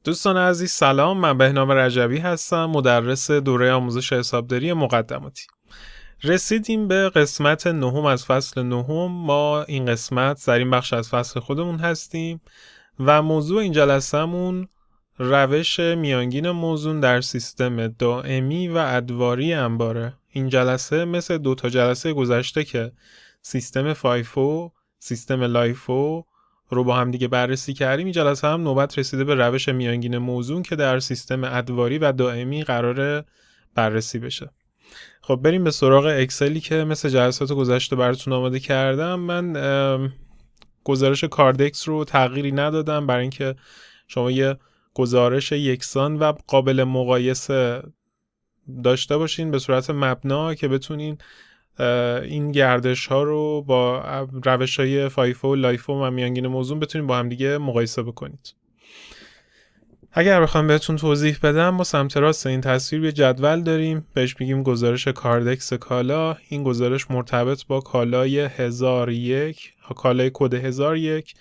دوستان عزیز سلام، من بهنام رجبی هستم، مدرس دوره آموزش حسابداری مقدماتی. رسیدیم به قسمت نهم از فصل نهم. ما این قسمت در این بخش از فصل خودمون هستیم و موضوع این جلسه‌مون روش میانگین موزون در سیستم دائمی و ادواری انباره. این جلسه مثل 2 جلسه گذشته که سیستم فایفو، سیستم لایفو رو با هم دیگه بررسی کردیم، این جلسه هم نوبت رسیده به روش میانگین موزون که در سیستم ادواری و دائمی قراره بررسی بشه. خب بریم به سراغ اکسلی که مثل جلسات گذشته براتون آماده کردم. من گزارش کاردکس رو تغییری ندادم برای اینکه شما یه گزارش یکسان و قابل مقایسه داشته باشین به صورت مبنا که بتونین این گردش ها رو با روش های فایفو، لایفو و میانگین موزون بتونین با هم دیگه مقایسه بکنید. اگر بخوام بهتون توضیح بدم، ما سمت راست این تصویر یه جدول داریم، بهش میگیم گزارش کاردکس کالا. این گزارش مرتبط با کالای 1001، کالای کد 1001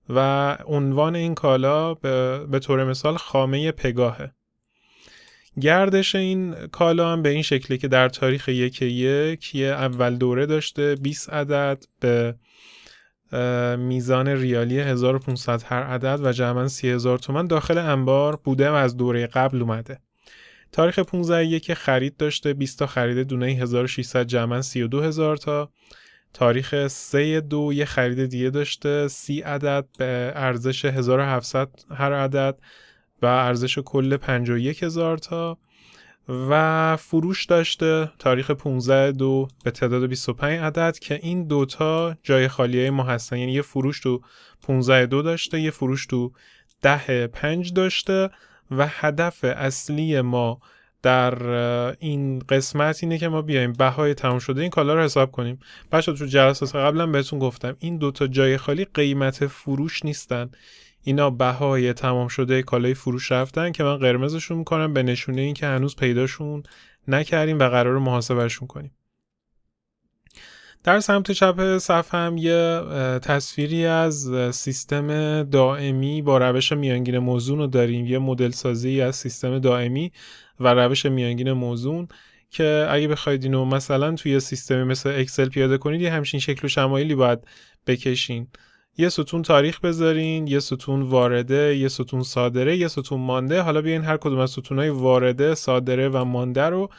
و عنوان این کالا به طور مثال خامه پگاهه. گردش این کالا هم به این شکلی که در تاریخ 1/1 یه اول دوره داشته 20 عدد به میزان ریالی 1500 هر عدد و جمعاً 30,000 تومان داخل انبار بوده و از دوره قبل اومده. تاریخ 15/1 خرید داشته 20 تا خرید دونه 1600 جمعاً 32,000 تا. تاریخ 3/2 یه خرید دیگه داشته 30 عدد به ارزش 1700 هر عدد و ارزش کل 51,000 تا و فروش داشته تاریخ 15/2 به تعداد 25 عدد که این دوتا جای خالیه ما هستن، یعنی یه فروش تو 15/2 داشته، یه فروش تو 10/5 داشته و هدف اصلی ما در این قسمت اینه که ما بیایم بهای تمام شده این کالا رو حساب کنیم. بچه‌ها تو جلسات قبلا بهتون گفتم این دوتا جای خالی قیمت فروش نیستن، اینا بهای تمام شده کالای فروش رفتن که من قرمزشون میکنم به نشونه این که هنوز پیداشون نکردیم و قرار محاسبهشون کنیم. در سمت چپ صفحه هم یه تصویری از سیستم دائمی با روش میانگین موزون رو داریم، یه مدل سازی از سیستم دائمی و روش میانگین موزون که اگه بخواید اینو مثلا توی سیستمی مثل اکسل پیاده کنید یه همچین شکل و شمایلی باید بکشین. یه ستون تاریخ بذارین، یه ستون وارده، یه ستون صادره، یه ستون مانده. حالا بیاین هر کدوم از ستونهای وارده، صادره و مانده رو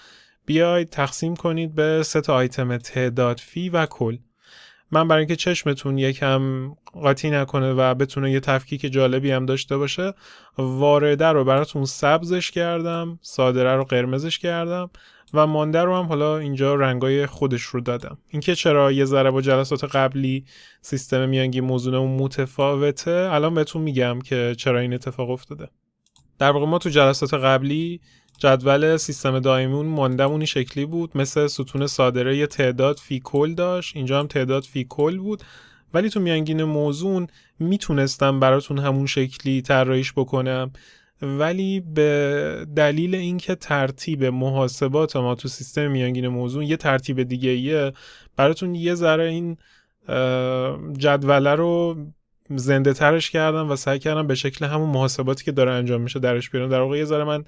بیاید تقسیم کنید به 3 تا آیتم تعداد، فی و کل. من برای اینکه چشمتون یکم قاطی نکنه و بتونه یه تفکیک جالبی هم داشته باشه، وارده رو براتون سبزش کردم، صادره رو قرمزش کردم و مانده رو هم حالا اینجا رنگای خودش رو دادم. اینکه چرا یه ذره با جلسات قبلی سیستم میانگین موزونمون متفاوته الان بهتون میگم که چرا این اتفاق افتاده. در واقع ما تو جلسات قبلی جدول سیستم دائمیمون ماندمونی شکلی بود، مثل ستون صادره یه تعداد فی کل داشت، اینجا هم تعداد فی کل بود، ولی تو میانگین موزون میتونستم براتون همون شکلی طراحیش بکنم، ولی به دلیل اینکه ترتیب محاسبات ما تو سیستم میانگین موزون یه ترتیب دیگه ایه، براتون یه ذره این جدوله رو زنده ترش کردم و سعی کردم به شکل همون محاسباتی که داره انجام میشه درش بیارم. در واقع یه ذره من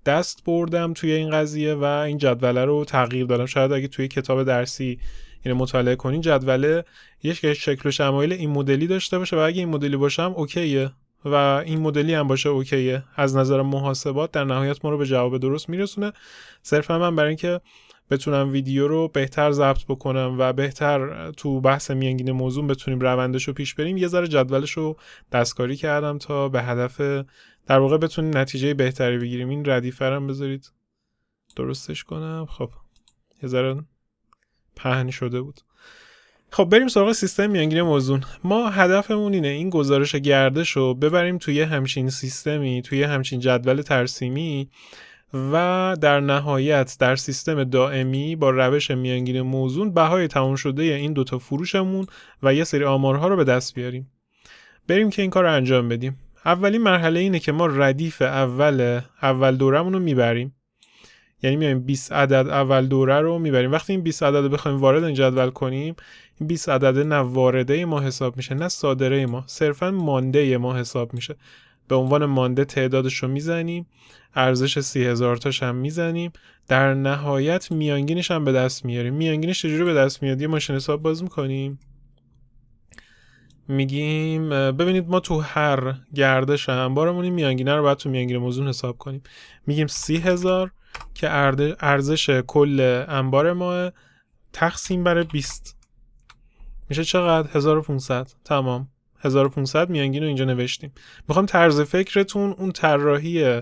دست بردم توی این قضیه و این جدوله رو تغییر دادم. شاید اگه توی کتاب درسی اینو مطالعه کنین جدوله یه شکل و شمایل این مدلی داشته باشه و اگه این مدلی باشه هم اوکیه و این مدلی هم باشه اوکیه. از نظر محاسبات در نهایت ما رو به جواب درست میرسونه. صرفا من برای اینکه بتونم ویدیو رو بهتر ضبط بکنم و بهتر تو بحث میانگین موزون بتونیم روندش رو پیش بریم، یه ذره جدولش رو دستکاری کردم تا به هدف در واقع بتونیم نتیجه بهتری بگیریم. این ردیفه رو بذارید درستش کنم. خب یه ذره پهن شده بود. خب بریم سراغ سیستم میانگین موزون. ما هدفمون اینه این گزارش گردش رو ببریم توی همچین سیستمی، توی همچین جدول ترسیمی و در نهایت در سیستم دائمی با روش میانگین موزون بهای تمام شده این دوتا فروشمون و یه سری آمارها رو به دست بیاریم. بریم که این کار رو انجام بدیم. اولین مرحله اینه که ما ردیف اول دورمون رو میبریم، یعنی میایم 20 عدد اول دوره رو میبریم. وقتی این 20 عدد رو بخوایم وارد این جدول کنیم، این 20 عدده نه وارده ما حساب میشه نه صادره ما، صرفا مانده ما حساب میشه. به عنوان مانده تعدادش رو میزنیم، ارزش 30,000 تاش هم میزنیم، در نهایت میانگینش هم به دست میاریم. میانگینش چجوری به دست میاد؟ یه ماشین حساب باز میکنیم، میگیم ببینید ما تو هر گردش انبارمون این میانگینه رو باید تو میانگین موزون حساب کنیم. میگیم 30,000 که ارزش کل انبار ما تقسیم بر 20 میشه چقدر؟ 1500. تمام، 1500 میانگین رو اینجا نوشتیم. میخوام طرز فکرتون اون طراحی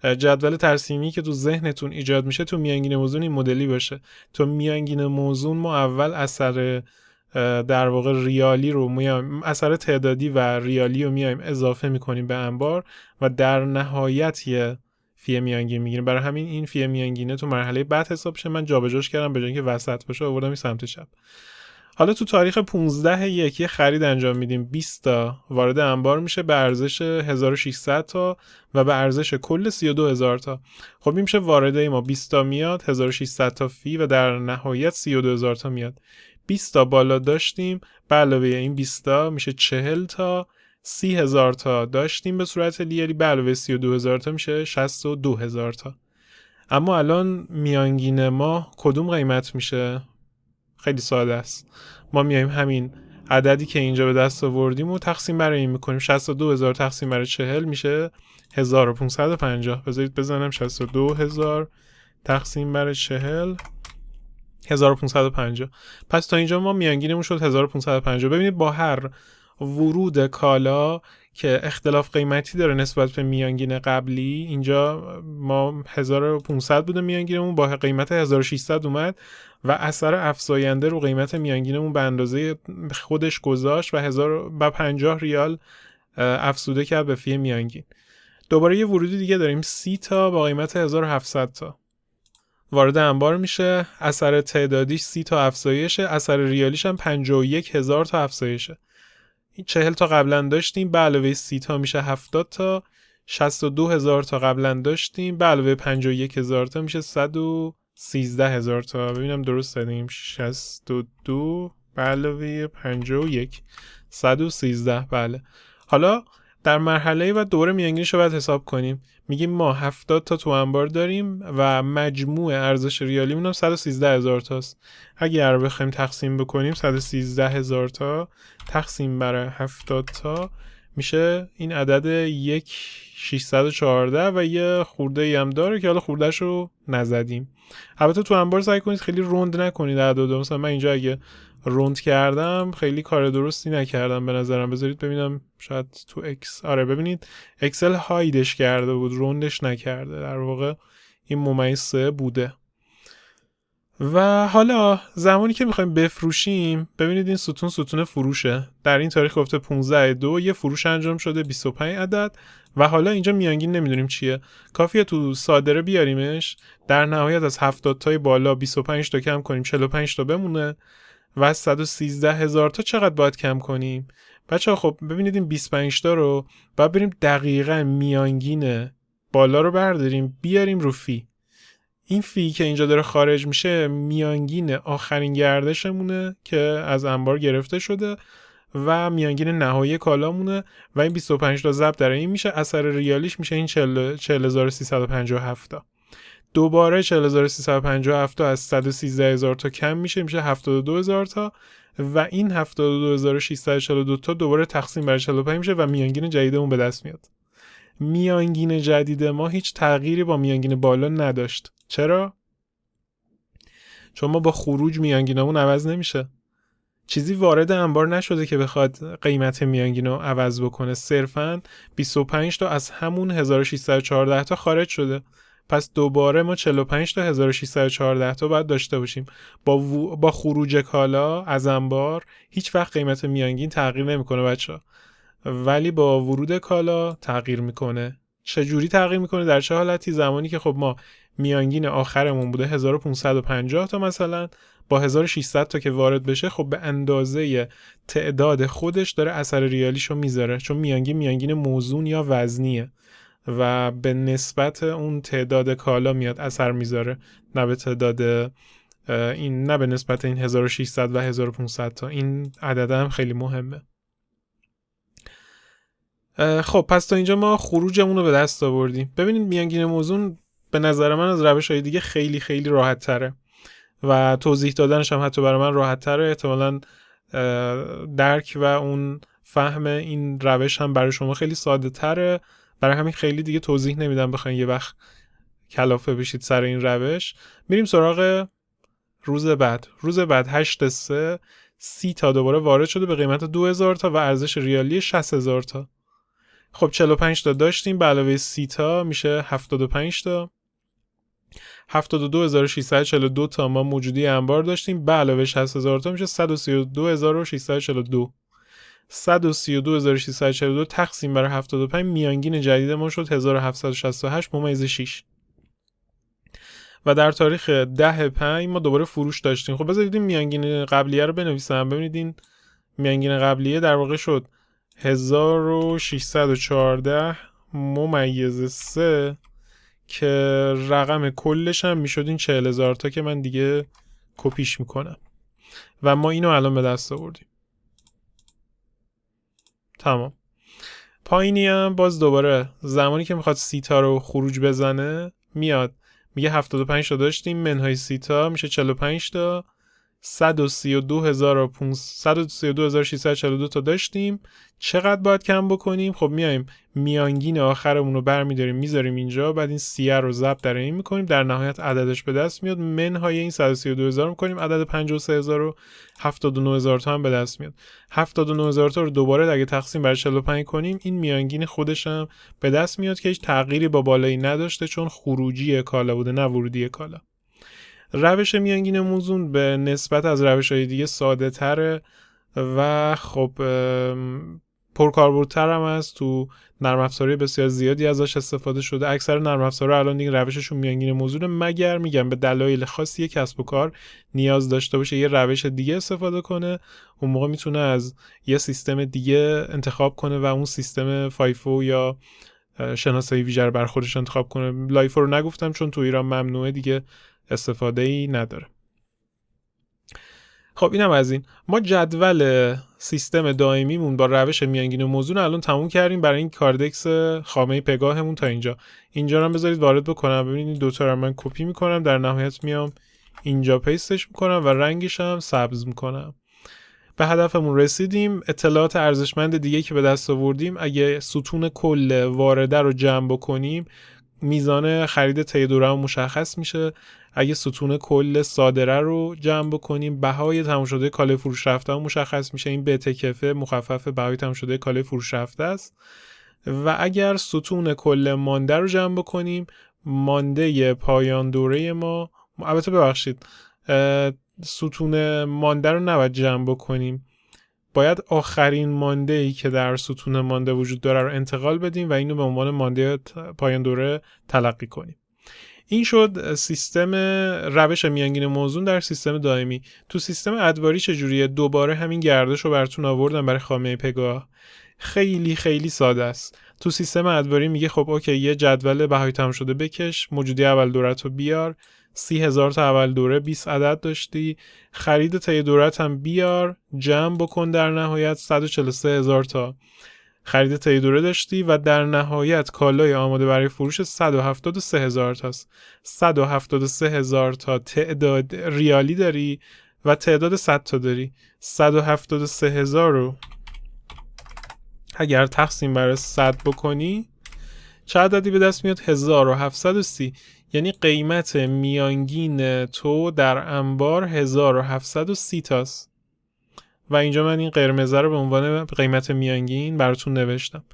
جدول ترسیمی که تو ذهنتون ایجاد میشه تو میانگین موزون این مدلی باشه. تو میانگین موزون ما اول اثر در واقع ریالی رو میایم، اثر تعدادی و ریالی رو میایم اضافه میکنیم به انبار و در نهایت یه فی میانگین میگیریم. برای همین این فی میانگینه تو مرحله بعد حساب شه. من جابجاش کردم به جای اینکه وسط باشه آوردم این سمت چپ. حالا تو تاریخ 15/1 یه خرید انجام میدیم، 20 تا وارد انبار میشه به ارزش 1600 تا و به ارزش کل 32000 تا. خب این میشه وارده ما 20 تا میاد، 1600 تا فی و در نهایت 32000 تا میاد. 20 تا بالا داشتیم، به علاوه این 20 تا میشه 40 تا، 30,000 تا داشتیم به صورت لیری، به علاوه 32,000 تا میشه 62,000 تا. اما الان میانگین ما کدوم قیمت میشه؟ خیلی ساده است. ما میایم همین عددی که اینجا به دست آوردیم و تقسیم بر این میکنیم. 62,000 تقسیم بر 40 میشه 1550. بذارید بزنم 62,000 تقسیم بر 40 1550. پس تا اینجا ما میانگینمون شد 1550. ببینید با هر ورود کالا که اختلاف قیمتی داره نسبت به میانگین قبلی، اینجا ما 1500 بوده میانگینمون، با قیمت 1600 اومد و اثر افزاینده رو قیمت میانگینمون به اندازه خودش گذاشت و 50 ریال افزوده کرد به فی میانگین. دوباره یه ورودی دیگه داریم، 30 تا با قیمت 1700 تا وارد انبار میشه، اثر تعدادیش 30 تا افزایشه، اثر ریالیش هم 51,000 تا افزایشه. این 40 تا قبلا داشتیم، به علاوه 30 تا میشه 70 تا، 62,000 تا قبلا داشتیم، به علاوه 51,000 تا میشه 113,000 تا. ببینم درست دادیم، 62 به علاوه 51 113. بله. حالا در مرحله و دوره میانگینش رو باید حساب کنیم. میگیم ما 70 تا تو انبار داریم و مجموع ارزش ریالیمون هم 113,000 تاست. اگر بخوایم تقسیم بکنیم 113,000 تا تقسیم بر 70 تا میشه این عدد 1,614 و یه خورده ای هم داره که حالا خوردهش رو نزدیم. البته تو انبار سعی کنید خیلی روند نکنید اعداد. مثلا من اینجا اگه روند کردم خیلی کار درستی نکردم به نظرم. بذارید ببینم شاید تو آره ببینید اکسل هایدش کرده بود، روندش نکرده. در واقع این ممیز بوده. و حالا زمانی که میخوایم بفروشیم، ببینید این ستون فروشه. در این تاریخ گفته 15/2 یه فروش انجام شده 25 عدد و حالا اینجا میانگین نمیدونیم چیه. کافیه تو صادره بیاریمش، در نهایت از 70 تای بالا 25 تا کم کنیم 45 تا بمونه و از 113,000 تا چقدر باید کم کنیم؟ بچه‌ها خب ببینید این 25 تا رو باید بریم دقیقاً میانگین بالا رو برداریم بیاریم رو فی. این فی که اینجا داره خارج میشه میانگین آخرین گردشمونه که از انبار گرفته شده و میانگین نهایی کالامونه و این 25 تا ضرب در این میشه، اثر ریالیش میشه این 40,357 تا. دوباره 40,357 تا از 113,000 تا کم میشه 72,000 تا و این 72,642 تا دوباره تقسیم بر 45 میشه و میانگین جدیدمون به دست میاد. میانگین جدید ما هیچ تغییری با میانگین بالا نداشت. چرا؟ چون ما با خروج میانگینمون عوض نمیشه. چیزی وارد انبار نشده که بخواد قیمت میانگین رو عوض بکنه. صرفاً 25 تا از همون 1614 تا خارج شده. پس دوباره ما 45 تا 1614 تا باید داشته باشیم. با خروج کالا از انبار هیچ وقت قیمت میانگین تغییر نمیکنه بچه‌ها. ولی با ورود کالا تغییر میکنه. چجوری تغییر میکنه؟ در چه حالتی؟ زمانی که خب ما میانگین آخرمون بوده 1550 تا مثلا، با 1600 تا که وارد بشه خب به اندازه تعداد خودش داره اثر ریالیشو میذاره، چون میانگین موزون یا وزنیه و به نسبت اون تعداد کالا میاد اثر میذاره، نه به تعداد این نه به نسبت این 1600 و 1500 تا، این عدد هم خیلی مهمه. خب پس تا اینجا ما خروجمون رو به دست آوردیم. ببینید میانگین موزون به نظر من از روش‌های دیگه خیلی خیلی راحت تره و توضیح دادنش هم حتی برای من راحت تره. احتمالاً درک و اون فهم این روش هم برای شما خیلی ساده تره، برای همین خیلی دیگه توضیح نمیدم بخواین یه وقت کلافه بشید سر این روش. میریم سراغ روز بعد. 8/3 30 تا دوباره وارد شده به قیمت 2000 تا و ارزش ریالی 60000 تا. خب 45 تا داشتیم، به علاوه 30 تا میشه 75 تا. 72642 تا ما موجودی انبار داشتیم، به علاوه 60000 تا میشه 132642. 132642 تقسیم بر 75 میانگین جدید ما شد 1768.6 و در تاریخ 10/5 ما دوباره فروش داشتیم. خب بذارید این میانگین قبلیه رو بنویسم. ببینید این میانگین قبلیه در واقع شد 1614/3 که رقم کلش هم میشد این 40000 تا که من دیگه کپیش میکنم و ما اینو الان به دست آوردیم. تمام. پایینی هم باز دوباره زمانی که میخواد 30 تا رو خروج بزنه میاد میگه 75 تا داشتیم، منهای 30 تا میشه 45 تا. 132642 تا داشتیم، چقدر باید کم بکنیم؟ خب میایم میانگین آخرمون رو برمیداریم میذاریم اینجا، بعد این 30 رو ضرب در این میکنیم، در نهایت عددش به دست میاد، منهای این 132000 میکنیم، عدد 53000 و 79000 تا هم به دست میاد. 79000 تا رو دوباره اگه تقسیم بر 45 کنیم این میانگین خودش هم به دست میاد که هیچ تغییری با بالایی نداشته چون خروجی کالا بوده نه ورودی کالا. روش میانگین موزون به نسبت از روش‌های دیگه ساده تره و خب پرکاربردتر هم هست. تو نرم افزاری بسیار زیادی ازش استفاده شده. اکثر نرم افزارها الان دیگه روششون میانگین موزونه، مگر میگم به دلایل خاصی یک کسب و کار نیاز داشته باشه یه روش دیگه استفاده کنه، اون موقع میتونه از یه سیستم دیگه انتخاب کنه و اون سیستم فایفو یا شناسایی ویژه رو بر خودش انتخاب کنه. لایفو رو نگفتم چون تو ایران ممنوعه دیگه، استفاده ای نداره. خب اینم از این. ما جدول سیستم دائمیمون با روش میانگین موزون الان تموم کردیم برای این کاردکس خامه پگاهمون تا اینجا رو هم بذارید وارد بکنم. ببینید این دوتا رو من کپی میکنم، در نهایت میام اینجا پیستش میکنم و رنگش هم سبز میکنم. به هدفمون رسیدیم. اطلاعات ارزشمند دیگه که به دست آوردیم، اگه ستون کل وارده رو جمع بکنیم میزان خرید طی دوره مشخص میشه. اگه ستون کل صادره رو جمع بکنیم بهای تموم شده کالای فروش رفته مشخص میشه. این به تکفه مخفف بهای تموم شده کالای فروش رفته است. و اگر ستون کل مانده رو جمع بکنیم مانده پایان دوره ما، البته ببخشید ستون مانده رو نباید جمع بکنیم، باید آخرین مانده ای که در ستون مانده وجود داره رو انتقال بدیم و اینو به عنوان مانده پایان دوره تلقی کنیم. این شد سیستم روش میانگین موزون در سیستم دائمی. تو سیستم ادواری چجوریه؟ دوباره همین گردش رو براتون آوردم برای خامه پگاه. خیلی خیلی ساده است. تو سیستم ادواری میگه خب اوکی یه جدول بهای تموم شده بکش، موجودی اول دورت رو بیار، 30,000 تا اول دوره 20 عدد داشتی، خرید طی دورت هم بیار، جمع بکن، در نهایت 143,000 تا خرید طی دوره داشتی و در نهایت کالای آماده برای فروش 173,000 تاست. 173,000 تا تعداد ریالی داری و تعداد 100 تا داری. 173,000 رو اگر تقسیم بر 100 بکنی چه عددی به دست میاد؟ 1730. یعنی قیمت میانگین تو در انبار 1730 تاست و اینجا من این قرمزه رو به عنوان قیمت میانگین براتون نوشتم.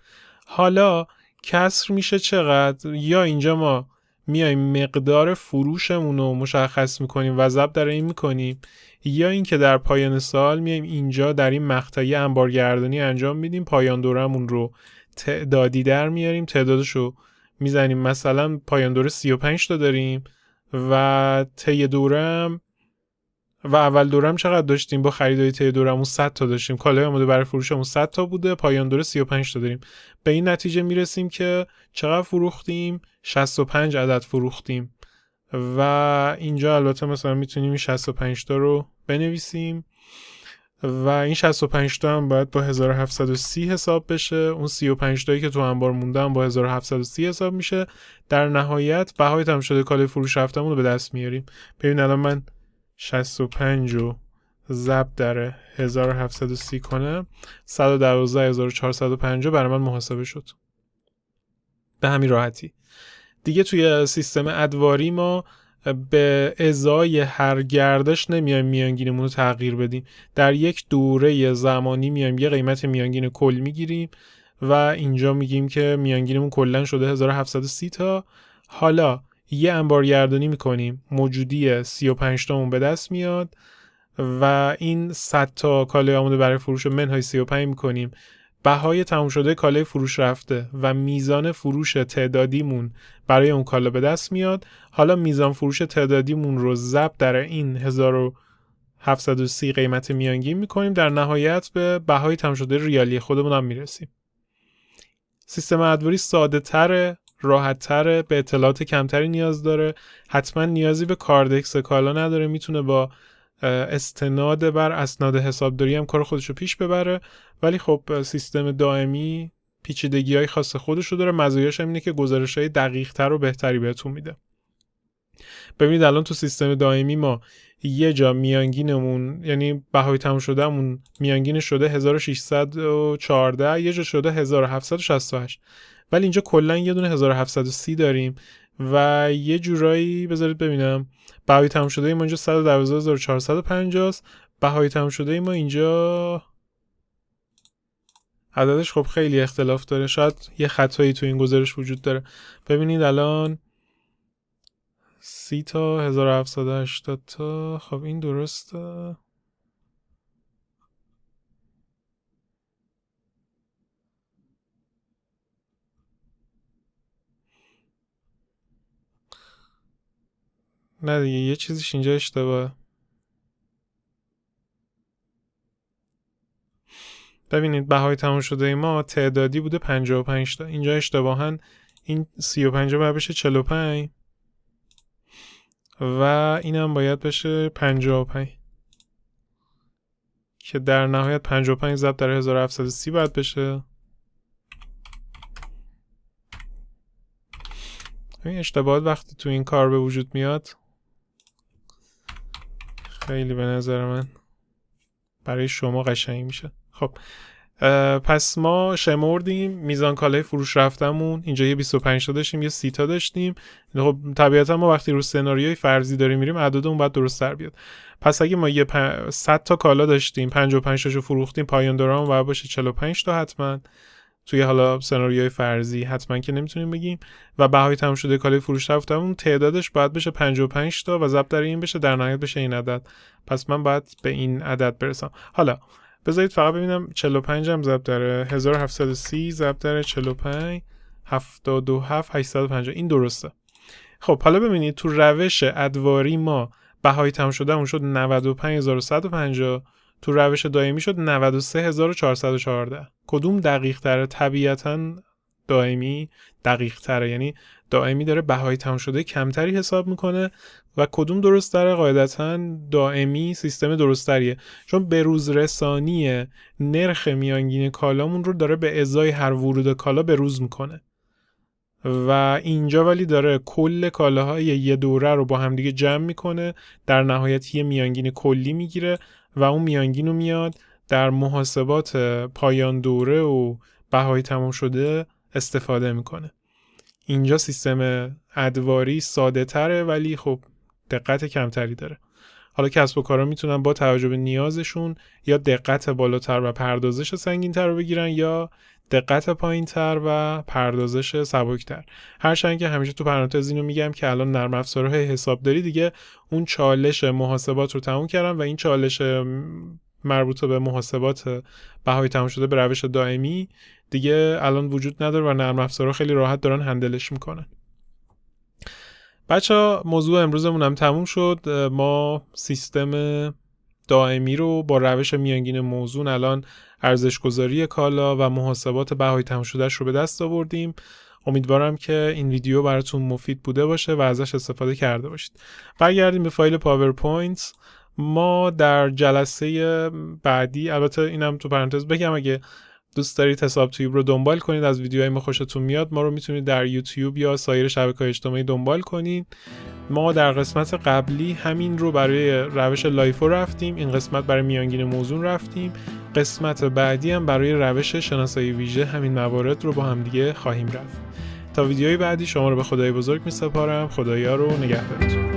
حالا کسر میشه چقدر؟ یا اینجا ما میایم مقدار فروشمون رو مشخص میکنیم و ضرب در این میکنیم، یا اینکه در پایان سال میایم اینجا در این مقطعی انبارگردانی انجام میدیم، پایان دورمون رو تعدادی در میاریم، تعدادش رو میزنیم، مثلا پایان دوره 35 تا داریم و طی دورم و اول دورم چقدر داشتیم؟ با خریدای طی دورمون 100 تا داشتیم، کالای آماده برای فروشمون 100 تا بوده، پایان دوره 35 تا داریم. به این نتیجه میرسیم که چقدر فروختیم؟ 65 عدد فروختیم و اینجا البته مثلا میتونیم این 65 تا رو بنویسیم و این 65 تا هم باید با 1730 حساب بشه. اون 35 تایی که تو انبار مونده هم با 1730 حساب میشه. در نهایت بهای تموم شده کالای فروش رفتمون رو به دست میاریم. ببین الان من 65 رو ضرب در 1730 کنم 112450 برای من محاسبه شد. به همین راحتی. دیگه توی سیستم ادواری ما به ازای هر گردش نمیایم میانگینمون رو تغییر بدیم. در یک دوره زمانی میایم یه قیمت میانگین کل میگیریم و اینجا میگیم که میانگینمون کلا شده 1730 تا. حالا یه انبارگردانی میکنیم، موجودی 35 تامون به دست میاد و این 100 تا کالای آماده برای فروش منهای 35 میکنیم. بهای تموم شده کالای فروش رفته و میزان فروش تعدادیمون برای اون کالا به دست میاد. حالا میزان فروش تعدادیمون رو ضرب در این 1730 قیمت میانگین میکنیم. در نهایت به بهای تموم شده ریالی خودمون هم میرسیم. سیستم ادواری ساده تره، راحت تره، به اطلاعات کمتری نیاز داره، حتما نیازی به کاردکس کالا نداره، میتونه با استناد بر اسناد حسابداری هم کار خودشو پیش ببره. ولی خب سیستم دائمی پیچیدگی‌های خاص خودشو داره. مزایاش هم اینه که گزارش‌های دقیق‌تر و بهتری بهتون میده. ببینید الان تو سیستم دائمی ما یه جا میانگینمون، یعنی بهای تموم شدهمون میانگین شده 1614، یه جا شده 1768، ولی اینجا کلا یه دونه 1730 داریم و یه جورایی بذارید ببینم بهای تموم شده ما اینجا 112450 است. بهای تموم شده ما اینجا عددش خب خیلی اختلاف داره، شاید یه خطایی تو این گزارش وجود داره. ببینید الان 30 تا 1780 تا، خب این درسته. نه دیگه یه چیزیش اینجا اشتباهه. ببینید بهای تموم شده ما تعدادی بوده 55 تا، اینجا اشتباهاً این 35 باید بشه 45 و اینم باید بشه 55 که در نهایت 55 ضرب در 1730 باید بشه. این اشتباهات وقتی تو این کار به وجود میاد خیلی به نظر من برای شما قشنگ میشه. خب پس ما شمردیم میزان کالای فروش رفتمون، اینجا یه 25 تا داشتیم، یه 30 تا داشتیم. خب طبیعتا ما وقتی رو سناریوی فرضی داریم میریم عددمون باید درست در بیاد. پس اگه ما یه 100 تا کالا داشتیم 55 تاشو فروختیم، پایان دورمون باید باشه 45 تا حتما. توی حالا سناریوی فرضی حتما که نمیتونیم بگیم. و بهای تموم شده کالای فروش رفتمون تعدادش باید بشه 55 تا و ضرب در این بشه، در نهایت بشه این عدد. پس من باید به این عدد برسم. حالا بذارید فقط ببینم 45 هم ضرب در 1730 ضرب در 45 77 850 این درسته. خب حالا ببینید تو روش ادواری ما بهای تموم شده اون شد 95150، تو روش دائمی شد 93414. کدوم دقیق تره؟ طبیعتاً دائمی دقیق تره، یعنی دائمی داره بهای تموم شده کمتری حساب میکنه. و کدوم درست تره؟ قاعدتاً دائمی سیستم درست تریه، چون به روز رسانی نرخ میانگین کالامون رو داره به ازای هر ورود کالا به روز میکنه و اینجا ولی داره کل کالاهای یه دوره رو با همدیگه جمع میکنه، در نهایت یه میانگین کلی میگیره و اون میانگین رو میاد در محاسبات پایان دوره و بهای تمام شده استفاده میکنه. اینجا سیستم ادواری ساده تره ولی خب دقت کمتری داره. حالا کسب و کارا میتونن با توجه به نیازشون یا دقت بالاتر و پردازش سنگین‌تر رو بگیرن یا دقت پایین‌تر و پردازش سبک‌تر. هرچند که همیشه تو پرانتز اینو میگم که الان نرم افزارهای حسابداری دیگه اون چالش محاسبات رو تموم کردن و این چالش مربوط به محاسبات بهای تموم شده به روش دائمی دیگه الان وجود نداره و نرم افزارها خیلی راحت دارن هندلش میکنن. بچه‌ها موضوع امروزمون هم تموم شد. ما سیستم دائمی رو با روش میانگین موزون الان ارزش‌گذاری کالا و محاسبات بهای تموم شده‌اش رو به دست آوردیم. امیدوارم که این ویدیو براتون مفید بوده باشه و ازش استفاده کرده باشید. برگردیم به فایل پاورپوینت. ما در جلسه بعدی، البته اینم تو پرانتز بگم، اگه دوست دارید حساب تیوب رو دنبال کنید، از ویدیوهای ما خوشتون میاد، ما رو میتونید در یوتیوب یا سایر شبکه‌های اجتماعی دنبال کنید. ما در قسمت قبلی همین رو برای روش لایفو رفتیم، این قسمت برای میانگین موزون رفتیم، قسمت بعدی هم برای روش شناسایی ویژه همین موارد رو با هم دیگه خواهیم رفت. تا ویدیوی بعدی شما رو به خدای بزرگ میسپارم. خدایا رو نگهدارتون.